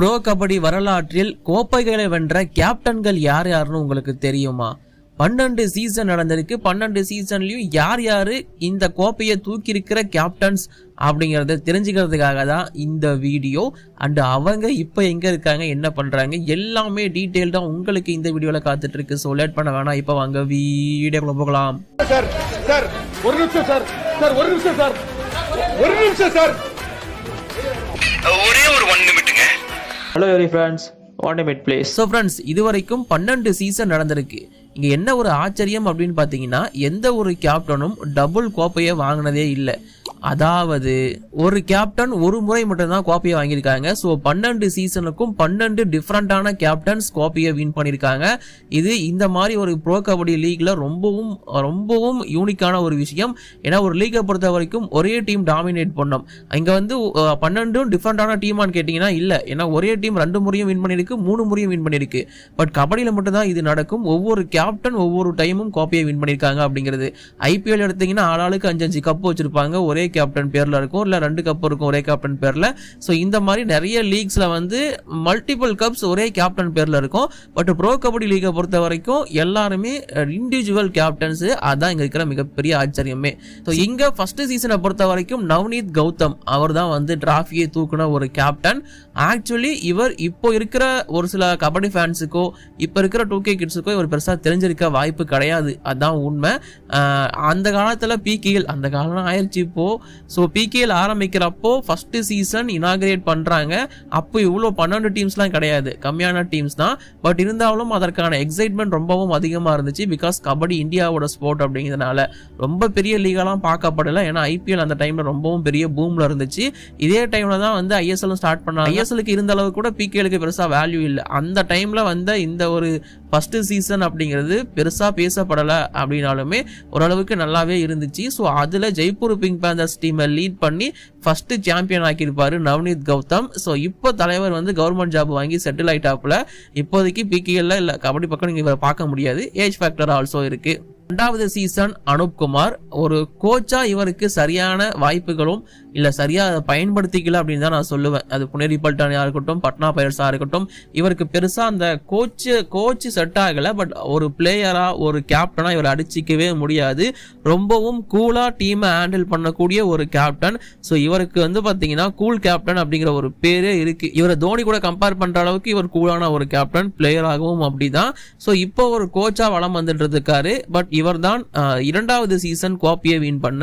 Bro kabaddi வரலாற்றில் கோப்பைகளை வென்ற கேப்டன்கள் யார் யாருன்னு உங்களுக்கு தெரியுமா? 12 சீசன் நடந்திருக்கு. 12 சீசன்லயும் யார் யாரு இந்த கோப்பையை தூக்கி இருக்கிற கேப்டன்ஸ் அப்படிங்கறத தெரிஞ்சுக்கிறதுக்காக தான் இந்த வீடியோ. அண்ட் அவங்க இப்ப எங்க இருக்காங்க, என்ன பண்றாங்க, எல்லாமே டீடைல்டா உங்களுக்கு இந்த வீடியோல காத்துட்டு இருக்கு. சோ லேட் பண்ண வேணாம், இப்ப வாங்க வீடியோக்குள்ள போகலாம். சார் சார் ஒரு நிமிஷம் சார் சார் ஒரு நிமிஷம் சார் ஒரு நிமிஷம் சார் ஒரே ஒரு 1 நிமிட்டுங்க. Hello every friends, 1 minute please. So friends, இதுவரைக்கும் 12 சீசன் நடந்திருக்கு. இங்க என்ன ஒரு ஆச்சரியம் அப்படின்னு பாத்தீங்கன்னா, எந்த ஒரு கேப்டனும் டபுள் கோப்பையை வாங்கினதே இல்லை. அதாவது ஒரு கேப்டன் ஒரு முறை மட்டும்தான் கோப்பையை வாங்கியிருக்காங்க. ஸோ 12 சீசனுக்கும் 12 டிஃப்ரெண்டான கேப்டன்ஸ் கோப்பையை வின் பண்ணியிருக்காங்க. இது இந்த மாதிரி ஒரு ப்ரோ கபடி லீக்ல ரொம்பவும் யூனிக்கான ஒரு விஷயம். ஏன்னா ஒரு லீக்கை பொறுத்த வரைக்கும் ஒரே டீம் டாமினேட் பண்ணோம். இங்க வந்து 12 டிஃப்ரெண்டான டீமான்னு கேட்டீங்கன்னா இல்லை. ஏன்னா ஒரே டீம் 2 முறையும் வின் பண்ணியிருக்கு, 3 முறையும் வின் பண்ணியிருக்கு. பட் கபடியில் மட்டும்தான் இது நடக்கும். ஒவ்வொரு கேப்டன் ஒவ்வொரு டைமும் கோப்பையை வின் பண்ணியிருக்காங்க அப்படிங்கிறது. ஐபிஎல் எடுத்தீங்கன்னா ஆளாளுக்கு 5-5 கப் வச்சிருப்பாங்க. ஒரே கேப்டன் பேர்ல இருக்கும், இல்ல 2 கப் இருக்கும் ஒரே கேப்டன் பேர்ல. சோ இந்த மாதிரி நிறைய லீக்ஸ்ல வந்து மல்டிபிள் கப்ஸ் ஒரே கேப்டன் பேர்ல இருக்கும். பட் ப்ரோ கபடி லீகை பொறுத்த வரைக்கும் எல்லாருமே இண்டிவிஜுவல் கேப்டன்ஸ். அதான் இங்க இருக்கிற மிகப்பெரிய ஆச்சரியமே. சோ இங்க ஃபர்ஸ்ட் சீசனை பொறுத்த வரைக்கும் நவ்னீத் கௌதம் அவர் தான் வந்து டிராஃபியை தூக்குன ஒரு கேப்டன். ஆக்சுவலி இவர் இப்போ இருக்கிற ஒரு சில கபடி ஃபேன்ஸுக்கோ இப்ப இருக்கிற 2K கிட்ஸுக்கோ இவர் பெருசா தெரிஞ்சிருக்க வாய்ப்பு கிடையாது. அதான் உண்மை. அந்த காலத்துல பிகேஎல் அந்த காலம் ஆயிடுச்சு இப்போ. ஸோ பிகேஎல் ஆரம்பிக்கிறப்போ ஃபர்ஸ்ட் சீசன் இனாகிரேட் பண்றாங்க. அப்போ இவ்வளோ 12 டீம்ஸ்லாம் கிடையாது, கம்மியான டீம்ஸ் தான். பட் இருந்தாலும் அதற்கான எக்ஸைட்மெண்ட் ரொம்பவும் அதிகமாக இருந்துச்சு. பிகாஸ் கபடி இந்தியாவோட ஸ்போர்ட் அப்படிங்கிறதுனால ரொம்ப பெரிய லீகெல்லாம் பார்க்கப்படல. ஏன்னா ஐபிஎல் அந்த டைம்ல ரொம்பவும் பெரிய பூம்ல இருந்துச்சு. இதே டைம்ல தான் வந்து ஐஎஸ்எல் ஸ்டார்ட் பண்ணாங்க. ஐஎஸ்எலுக்கு இருந்த அளவு கூட பிகேஎலுக்கு பெருசா வேல்யூ இல்லை. அந்த டைம்ல வந்த இந்த ஒரு ஃபர்ஸ்ட் சீசன் அப்படிங்கிறது பெருசா பேசப்படல அப்படின்னாலுமே ஓரளவுக்கு நல்லாவே இருந்துச்சு. ஸோ அதுல ஜெய்ப்பூர் பிங்க் பேந்தர்ஸ் டீமை லீட் பண்ணி ஃபர்ஸ்ட் சாம்பியன் ஆக்கியிருப்பாரு நவ்னீத் கௌதம். ஸோ இப்போ தலைவர் வந்து கவர்மெண்ட் ஜாப் வாங்கி செட்டில் ஆயிட்டாப்புல. இப்போதைக்கு பிகேஎல்ல இல்ல கபடி பக்கம் நீங்க இவரை பார்க்க முடியாது. ஏஜ் ஃபேக்டர் ஆல்சோ இருக்கு. 2வது சீசன் அனூப் குமார் ஒரு கோச்சா இவருக்கு சரியான வாய்ப்புகளும் இல்ல சரியா பயன்படுத்திக்கல அப்படின்னு தான் நான் சொல்லுவேன். அது புனேரி பல்டானியா இருக்கட்டும், பட்னா பைரட்ஸா இருக்கட்டும், இவருக்கு பெருசா அந்த கோச் செட் ஆகல. பட் ஒரு பிளேயரா ஒரு கேப்டனா இவர் அடிச்சிக்கவே முடியாது. ரொம்பவும் கூலா டீமை ஹேண்டில் பண்ணக்கூடிய ஒரு கேப்டன். ஸோ இவருக்கு வந்து பாத்தீங்கன்னா கூல் கேப்டன் அப்படிங்கிற ஒரு பேரே இருக்கு. இவரை தோனி கூட கம்பேர் பண்ற அளவுக்கு இவர் கூலான ஒரு கேப்டன், பிளேயராகவும் அப்படிதான். ஸோ இப்போ ஒரு கோச்சா வளம் வந்துட்டு இருக்காரு. பட் இவர் தான் 2வது சீசன் கோப்பையை வின் பண்ண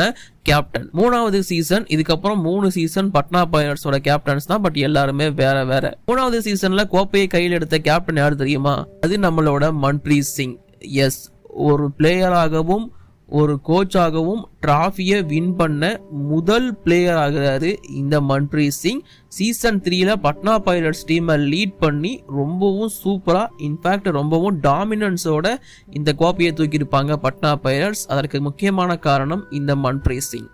கேப்டன். 3வது சீசன், இதுக்கப்புறம் 3 சீசன் பட்னா பைரட்ஸோட கேப்டன்ஸ் தான். பட் எல்லாருமே வேற வேற. 3வது சீசன்ல கோப்பையை கையில் எடுத்த கேப்டன் யாரு தெரியுமா? அது நம்மளோட மன்பிரீத் சிங். எஸ், ஒரு பிளேயராகவும் ஒரு கோச்சாகவும் டிராஃபியை வின் பண்ண முதல் பிளேயர் ஆகிறாரு இந்த மன்பிரீத் சிங். சீசன் 3ல பட்னா பைரட்ஸ் டீமை லீட் பண்ணி ரொம்பவும் சூப்பரா, இன்ஃபேக்ட் ரொம்பவும் டாமினன்ஸோட இந்த கோப்பையை தூக்கியிருப்பாங்க பட்னா பைரட்ஸ். அதற்கு முக்கியமான காரணம் இந்த மன்பிரீத் சிங்.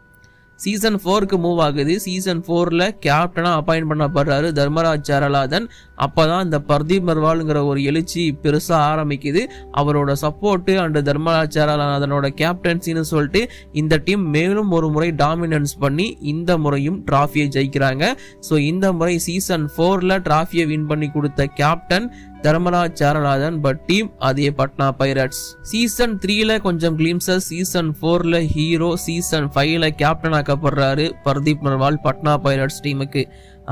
சீசன் 4க்கு மூவ் ஆகுது. சீசன் 4ல கேப்டனா அப்பாயிண்ட் பண்ணப்படுறாரு தர்மராஜ் சாரலாதன். அப்பதான் இந்த பர்தீப் மர்வால்ங்கிற ஒரு எழுச்சி பெருசா ஆரம்பிக்குது. அவரோட சப்போர்ட் அண்ட் தர்மராஜ் சாரலாதனோட கேப்டன்சின்னு சொல்லிட்டு இந்த டீம் மேலும் ஒரு முறை டாமினன்ஸ் பண்ணி இந்த முறையும் டிராஃபியை ஜெயிக்கிறாங்க. ஸோ இந்த முறை சீசன் 4ல டிராஃபியை வின் பண்ணி கொடுத்த captain Dharmaraj Cheralathan. But team அதே பட்னா பைரட்ஸ். சீசன் 3ல கொஞ்சம் கிளிம்சஸ், சீசன் 4ல ஹீரோ, சீசன் 5ல கேப்டன் ஆக்கப்படுறாரு பர்தீப் நர்வால் பட்னா பைரட்ஸ் டீமுக்கு.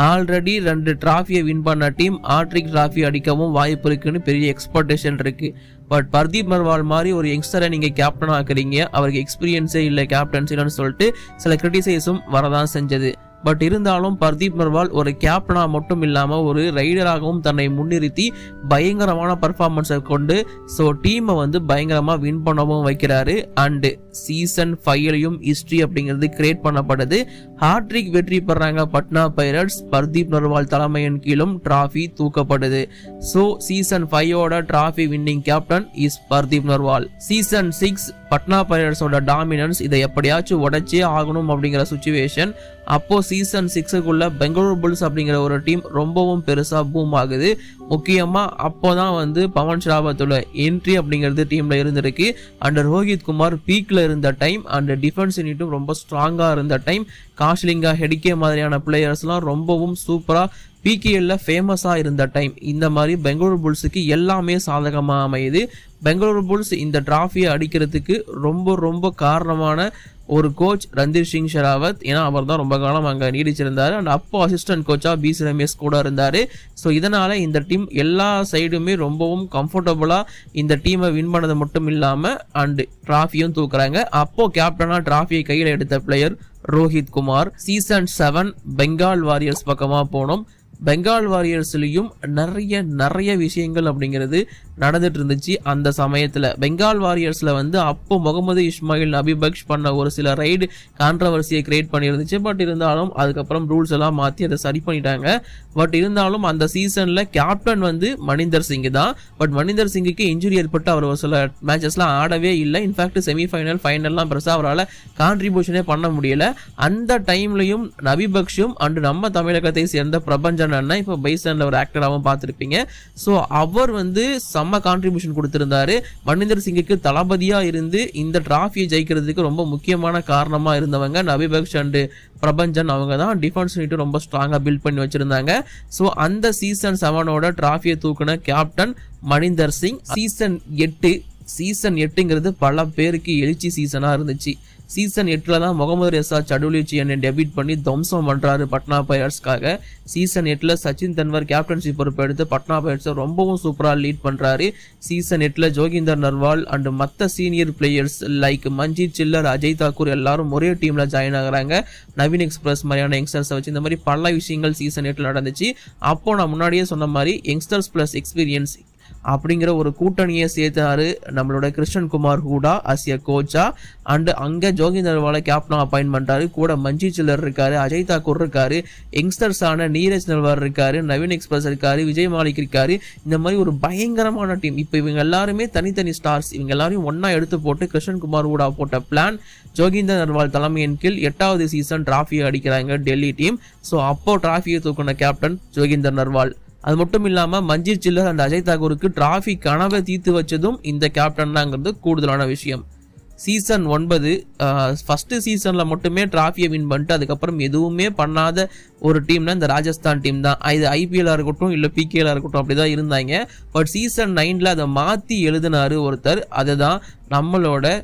ஆல்ரெடி 2 டிராஃபியை வின் பண்ண டீம் ஆட்ரிக் டிராஃபி அடிக்கவும் வாய்ப்பு இருக்குன்னு பெரிய எக்ஸ்பெக்டேஷன் இருக்கு. பட் பர்தீப் நர்வால் மாதிரி ஒரு யங்ஸ்டரை நீங்க கேப்டன் ஆக்குறீங்க, அவருக்கு எக்ஸ்பீரியன்ஸே இல்லை கேப்டன்சிலன்னு சொல்லிட்டு சில கிரிட்டிசைஸும் வரதான் செஞ்சது. பட் இருந்தாலும் பர்தீப் நர்வால் ஒரு கேப்டனா மட்டும் இல்லாம ஒரு ரைடராகவும் தன்னை முன்னிறுத்தி பயங்கரமான பர்ஃபார்மன்ஸை கொண்டு ஸோ டீமை வந்து பயங்கரமா வின் பண்ணவும் வைக்கிறாரு. அண்ட் சீசன் 5லயும் ஹிஸ்டரி அப்படிங்கிறது கிரியேட் பண்ணப்படுது. ஹாட்ரிக் வெற்றி பெறாங்க பட்னா பைரட்ஸ். பர்தீப் நர்வால் தலைமையின் கீழும் டிராஃபி தூக்கப்படுது. ஸோ சீசன் 5ஓட trophy winning captain is Pardeep Narwal. Season 6 Patna பைரட்ஸோட டாமினன்ஸ், இதை எப்படியாச்சும் உடைச்சே ஆகணும் அப்படிங்கிற சுச்சுவேஷன். அப்போ சீசன் 6க்குள்ள பெங்களூர் புல்ஸ் அப்படிங்கிற ஒரு டீம் ரொம்பவும் பெருசா பூம் ஆகுது. முக்கியமா அப்போதான் வந்து பவன் ஷராவத்தோட என்ட்ரி அப்படிங்கிறது டீம்ல இருந்திருக்கு. அண்ட் ரோஹித் குமார் பீக்ல இருந்த டைம், அண்ட் டிஃபென்ஸ் யூனிட்டும் ரொம்ப ஸ்ட்ராங்கா இருந்த டைம். காஷ்லிங்கா, ஹெடிகே மாதிரியான பிளேயர்ஸ்லாம் ரொம்பவும் சூப்பரா பிகேஎல்ல ஃபேமஸாக இருந்த டைம். இந்த மாதிரி பெங்களூரு புல்ஸுக்கு எல்லாமே சாதகமாக அமையுது. பெங்களூரு புல்ஸ் இந்த டிராஃபியை அடிக்கிறதுக்கு ரொம்ப ரொம்ப காரணமான ஒரு கோச் ரந்தீர் சிங் ஷெராவத். ஏன்னா அவர் தான் ரொம்ப காலம் அங்கே நீடிச்சிருந்தார். அண்ட் அப்போ அசிஸ்டன்ட் கோச்சாக பிசி ரமேஷ் கூட இருந்தார். ஸோ இதனால் இந்த டீம் எல்லா சைடுமே ரொம்பவும் கம்ஃபர்டபுளாக இந்த டீமை வின் பண்ணது மட்டும் இல்லாமல் அண்டு ட்ராஃபியும் தூக்குறாங்க. அப்போ கேப்டனாக ட்ராஃபியை கையில் எடுத்த player Rohit Kumar. Season 7 Bengal warriors பக்கமாக போனோம். பெங்கால் வாரியர்ஸ்லையும் நிறைய விஷயங்கள் அப்படிங்கிறது நடந்துட்டு இருந்துச்சு. அந்த சமயத்தில் பெங்கால் வாரியர்ஸில் வந்து அப்போ முகமது இஸ்மாயில் நபி பக்ஷ் பண்ண ஒரு சில ரைடு கான்ட்ரவர்சியை கிரியேட் பண்ணியிருந்துச்சு. பட் இருந்தாலும் அதுக்கப்புறம் ரூல்ஸ் எல்லாம் மாற்றி அதை சரி பண்ணிட்டாங்க. பட் இருந்தாலும் அந்த சீசனில் கேப்டன் வந்து மணிந்தர் சிங் தான். பட் மணிந்தர் சிங்குக்கு இன்ஜுரி ஏற்பட்டு அவர் ஒரு சில மேட்சஸ்லாம் ஆடவே இல்லை. இன்ஃபேக்ட் செமிஃபைனல் ஃபைனல்லாம் பெருசாக அவரால் கான்ட்ரிபியூஷனே பண்ண முடியல. அந்த டைம்லையும் நபி பக்ஷும் அண்டு நம்ம தமிழகத்தை சேர்ந்த பிரபஞ்சன் அண்ணா இப்போ பைசன்ல ஒரு ஆக்டராகவும் பார்த்துருப்பீங்க. ஸோ அவர் வந்து செம்ம கான்ட்ரிபியூஷன் கொடுத்திருந்தாரு. மணிந்தர் சிங்குக்கு தளபதியா இருந்து இந்த டிராஃபியை ஜெயிக்கிறதுக்கு ரொம்ப முக்கியமான காரணமா இருந்தவங்க நபி பக்ஷ் அண்ட் பிரபஞ்சன். அவங்க தான் டிஃபென்ஸ் யூனிட் ரொம்ப ஸ்ட்ராங்கா பில்ட் பண்ணி வச்சிருந்தாங்க. ஸோ அந்த சீசன் 7ஓட டிராஃபியை தூக்குன கேப்டன் மணிந்தர் சிங். சீசன் 8ங்கிறது பல பேருக்கு எழுச்சி சீசனா இருந்துச்சு. சீசன் 8ல் தான் முகமது ரெசா சடுலிச்சியனை டெபிட் பண்ணி தம்சம் பண்ணுறாரு பட்னா பைரட்ஸ்க்காக. சீசன் 8ல் சச்சின் தன்வர் கேப்டன்ஷிப் பொறுப்பு எடுத்து பட்னா பைரட்ஸை ரொம்பவும் சூப்பராக லீட் பண்ணுறாரு. சீசன் 8ல் ஜோகிந்தர் நர்வால் அண்ட் மற்ற senior players like Manjeet chiller, Ajay Thakur எல்லாரும் ஒரே டீமில் ஜாயின் ஆகுறாங்க. நவீன் எக்ஸ்பிரஸ் மாதிரியான யங்ஸ்டர்ஸை வச்சு இந்த மாதிரி பல விஷயங்கள் சீசன் 8ல் நடந்துச்சு. அப்போ நான் முன்னாடியே சொன்ன மாதிரி யங்ஸ்டர்ஸ் ப்ளஸ் எக்ஸ்பீரியன்ஸ் அப்படிங்கிற ஒரு கூட்டணியை சேர்த்தாரு நம்மளோட கிருஷ்ணன் குமார் ஹூடா அஸ் எ கோச்சா. அண்ட் அங்கே ஜோகிந்தர் நர்வாலை கேப்டனா அப்பாயின்ட் பண்ணிட்டாரு. கூட மஞ்சித் சில்லர் இருக்காரு, அஜய் தாக்கூர் இருக்காரு, யங்ஸ்டர்ஸான நீரஜ் நல்வார் இருக்காரு, நவீன் எக்ஸ்பிரஸ் இருக்காரு, விஜய் மாலிக் இருக்காரு. இந்த மாதிரி ஒரு பயங்கரமான டீம். இப்போ இவங்க எல்லாருமே தனித்தனி ஸ்டார்ஸ். இவங்க எல்லாரையும் ஒன்னா எடுத்து போட்டு கிருஷ்ணன் குமார் ஹூடா போட்ட பிளான் ஜோகிந்தர் நர்வால் தலைமையின் கீழ் 8வது சீசன் டிராஃபியை அடிக்கிறாங்க டெல்லி டீம். ஸோ அப்போ டிராஃபியை தூக்கின கேப்டன் ஜோகிந்தர் நர்வால். அது மட்டும் இல்லாமல் மஞ்சித் சில்லர் அண்ட் அஜய் தாக்கூருக்கு டிராஃபி கனவை தீர்த்து வச்சதும் இந்த கேப்டன் தாங்கிறது கூடுதலான விஷயம். சீசன் 9 ஃபஸ்ட்டு சீசனில் மட்டுமே டிராஃபியை வின் பண்ணிட்டு அதுக்கப்புறம் எதுவுமே பண்ணாத ஒரு டீம்னா இந்த ராஜஸ்தான் டீம் தான். இது ஐபிஎல்லாக இருக்கட்டும் இல்லை பிகேலாக இருக்கட்டும் அப்படி தான் இருந்தாங்க. பட் சீசன் 9ல் அதை மாற்றி எழுதினார் ஒருத்தர். அதுதான் நம்மளோட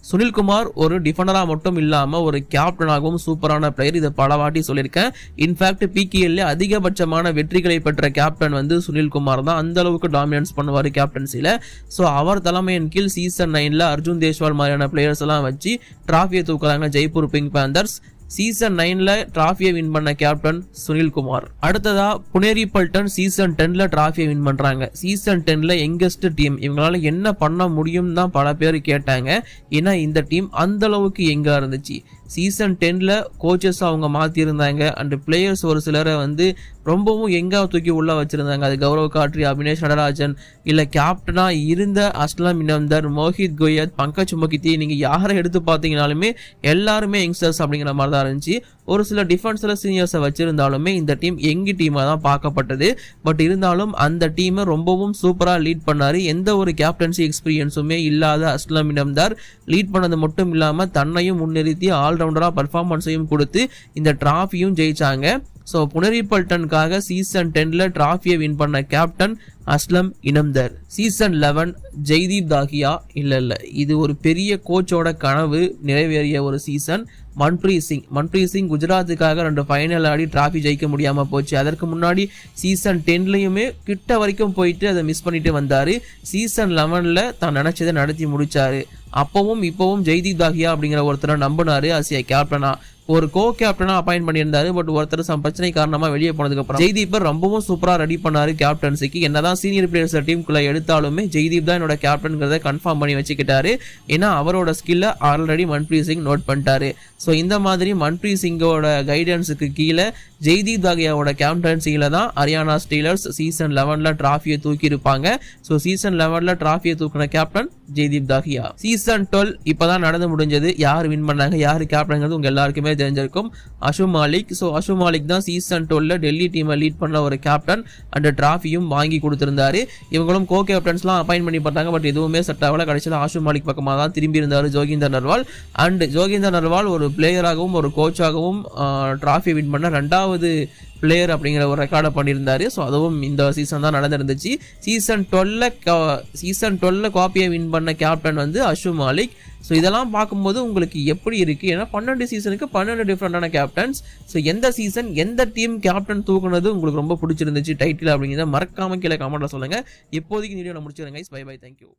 சுனில்குமார் ஒரு டிஃபெண்டராக மட்டும் இல்லாமல் ஒரு கேப்டனாகவும் சூப்பரான பிளேயர். இதை பல வாட்டி சொல்லியிருக்கேன். இன்ஃபேக்ட் பிகேஎல்ல அதிகபட்சமான வெற்றிகளை பெற்ற கேப்டன் வந்து சுனில்குமார் தான். அந்த அளவுக்கு டாமினன்ஸ் பண்ணுவார் கேப்டன்சியில். ஸோ அவர் தலைமையின் கீழ் சீசன் 9ல் அர்ஜுன் தேஷ்வால் மாதிரியான பிளேயர்ஸ் எல்லாம் வச்சு டிராஃபியை தூக்குறாங்க ஜெய்ப்பூர் பிங்க் பேந்தர்ஸ். சீசன் 9ல் டிராஃபியை வின் பண்ண கேப்டன் சுனில்குமார். அடுத்ததா புனேரி பல்டன் சீசன் 10ல் டிராஃபியை வின் பண்றாங்க. சீசன் 10ல் யங்கஸ்ட் டீம். இவங்களால என்ன பண்ண முடியும் தான் பல பேர் கேட்டாங்க. ஏன்னா இந்த டீம் அந்த அளவுக்கு எங்கா இருந்துச்சு. சீசன் 10ல் கோச்சஸ் அவங்க மாற்றிருந்தாங்க அண்ட் பிளேயர்ஸ் ஒரு சிலரை வந்து ரொம்பவும் எங்கா தூக்கி உள்ள வச்சிருந்தாங்க. அது கௌரவ் காட்ரி, அபினேஷ் நடராஜன், இல்லை கேப்டனா இருந்த அஸ்லாம் இனம்தர், மோஹித் கோயத், பங்கஜ் மொகித்தி, நீங்க யாரை எடுத்து பார்த்தீங்கனாலுமே எல்லாருமே யங்ஸ்டர்ஸ் அப்படிங்கிற மாதிரி தான் இருந்துச்சு. ஒரு சில டிஃபென்ஸ்ல சீனியர்ஸை வச்சிருந்தாலுமே இந்த டீம் யங் டீமாக தான் பார்க்கப்பட்டது. பட் இருந்தாலும் அந்த டீமை ரொம்பவும் சூப்பராக லீட் பண்ணாரு. எந்த ஒரு கேப்டன்சி எக்ஸ்பீரியன்ஸுமே இல்லாத அஸ்லாம் இனம்தார் லீட் பண்ணது மட்டும் இல்லாமல் தன்னையும் முன்னிறுத்தி ஆல்ரவுண்டராக பர்ஃபார்மன்ஸையும் கொடுத்து இந்த டிராஃபியும் ஜெயிச்சாங்க. ஸோ புனேரி பல்டனுக்காக சீசன் 10ல் டிராஃபியை வின் பண்ண கேப்டன் அஸ்லம் இனம்தர். சீசன் 11 ஜெய்தீப் தாகியா. இல்லை இது ஒரு பெரிய கோச்சோட கனவு நிறைவேறிய ஒரு சீசன். மன்ப்ரீத் சிங் குஜராத்துக்காக 2 ஃபைனல் ஆடி டிராஃபி ஜெயிக்க முடியாமல் போச்சு. அதற்கு முன்னாடி சீசன் 10லையுமே கிட்ட வரைக்கும் போயிட்டு அதை மிஸ் பண்ணிட்டு வந்தார். சீசன் 11ல் தான் நினச்சதை நடத்தி முடிச்சாரு. அப்பவும் இப்பவும் ஜெய்தீப் தாகியா அப்படிங்கிற ஒருத்தரை நம்பினாரு ஆசியா கேப்டனா. ஒரு கோ கேப்டனா அப்பாயிண்ட் பண்ணியிருந்தாரு. பட் ஒருத்தர் சம் பிரச்சனை காரணமா வெளியே போனதுக்கு அப்புறம் ஜெய்தீப்பர் ரொம்பவும் சூப்பரா ரெடி பண்ணாரு கேப்டன்சிக்கு. என்னதான் சீனியர் பிளேயர்ஸ் டீமுக்குள்ள எடுத்தாலுமே ஜெய்தீப் தான் என்னோட கேப்டன்கிறத கன்ஃபார்ம் பண்ணி வச்சுக்கிட்டாரு. ஏன்னா அவரோட ஸ்கில்ல ஆல்ரெடி மன்ப்ரீத் சிங் நோட் பண்ணிட்டாரு. ஸோ இந்த மாதிரி மன்ப்ரீத் சிங்கோட கைடன்ஸுக்கு கீழே ஜெய்தீப் தாகியாவோட கேப்டன்சியில தான் ஹரியானா ஸ்டீலர்ஸ் சீசன் 11ல் டிராஃபியை தூக்கி இருப்பாங்க. ஸோ சீசன் 11ல் டிராஃபியை தூக்கின கேப்டன் ஜெய்தீப் தாகியா. சீசன் 12 இப்பதான் நடந்து முடிஞ்சது. யார் வின் பண்ணாங்க, யார் கேப்டன்ங்கிறது உங்க எல்லாருக்குமே தெரிஞ்சிருக்கும். அஷு மாலிக். ஸோ அஷு மாலிக் தான் சீசன் 12ல் டெல்லி டீமை லீட் பண்ண ஒரு கேப்டன் அண்ட் டிராஃபியும் வாங்கி கொடுத்திருந்தாரு. இவங்களும் கோ கேப்டன்ஸ்லாம் அப்பாயிண்ட் பண்ணி பார்த்தாங்க. பட் எதுவுமே செட் ஆகல. கடைசியில் அஷு மாலிக் பக்கமாக தான் திரும்பி இருந்தார் ஜோகிந்தர் நர்வால். அண்ட் ஜோகிந்தர் நர்வால் ஒரு பிளேயராகவும் ஒரு கோச்சாகவும் டிராஃபி வின் பண்ண 2வது பிளேயர் அப்படிங்கிற ஒரு ரெக்கார்டை பண்ணியிருந்தாரு. ஸோ அதுவும் இந்த சீசன் தான் நடந்துருந்துச்சு. சீசன் 12 காப்பியை வின் பண்ண கேப்டன் வந்து அஷு மாலிக். ஸோ இதெல்லாம் பார்க்கும்போது உங்களுக்கு எப்படி இருக்குது? ஏன்னா 12 சீசனுக்கு 12 டிஃப்ரெண்டான கேப்டன்ஸ். ஸோ எந்த சீசன் எந்த டீம் கேப்டன் தூக்குனது உங்களுக்கு ரொம்ப பிடிச்சிருந்துச்சு டைட்டில் அப்படிங்கிறத மறக்காம கீழே கமெண்ட்டில் சொல்லுங்கள். இப்போதைக்கு வீடியோ நான் முடிச்சுக்கிறேன் கைஸ். By by, thank you.